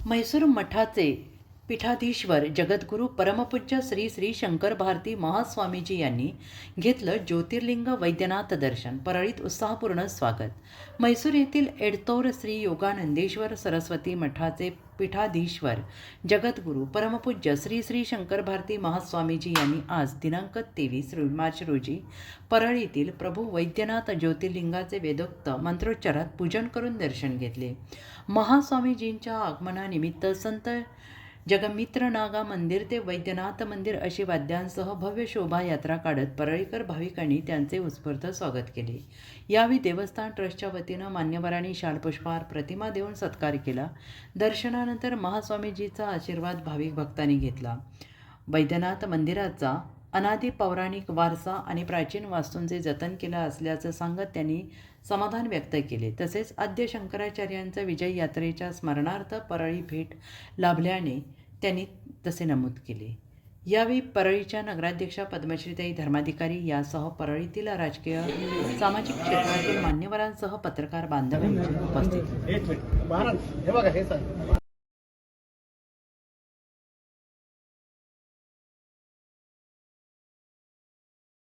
म्हैसूर मठाचे पीठाधीश्वर जगद्गुरू परमपूज्य श्री श्री शंकर भारती महास्वामीजी यांनी घेतलं ज्योतिर्लिंग वैद्यनाथ दर्शन. परळीत उत्साहपूर्ण स्वागत. म्हैसूर येथील एडतौर श्री योगानंदेश्वर सरस्वती मठाचे पीठाधीश्वर जगद्गुरू परमपूज्य श्री श्री शंकर भारती महास्वामीजी यांनी आज दिनांक 23 मार्च रोजी परळीतील प्रभू वैद्यनाथ ज्योतिर्लिंगाचे वेदोक्त मंत्रोच्चारात पूजन करून दर्शन घेतले. महास्वामीजींच्या आगमनानिमित्त संत जगमित्र नागा मंदिर ते वैद्यनाथ मंदिर अशी वाद्यांसह भव्य शोभायात्रा काढत परळीकर भाविकांनी त्यांचे उत्स्फूर्त स्वागत केले. यावेळी देवस्थान ट्रस्टच्या वतीनं मान्यवरांनी शालपुष्पहार प्रतिमा देऊन सत्कार केला. दर्शनानंतर महास्वामीजीचा आशीर्वाद भाविक भक्तांनी घेतला. वैद्यनाथ मंदिराचा अनादी पौराणिक वारसा आणि प्राचीन वास्तूंचे जतन केलं असल्याचं सांगत त्यांनी समाधान व्यक्त केले. तसेच आद्य शंकराचार्यांचा विजय यात्रेच्या स्मरणार्थ परळी भेट लाभल्याने त्यांनी तसे नमूद केले. यावेळी परळीच्या नगराध्यक्षा पद्मश्रीताई धर्माधिकारी यासह परळीतील राजकीय सामाजिक क्षेत्रातील मान्यवरांसह पत्रकार बांधवांची उपस्थिती.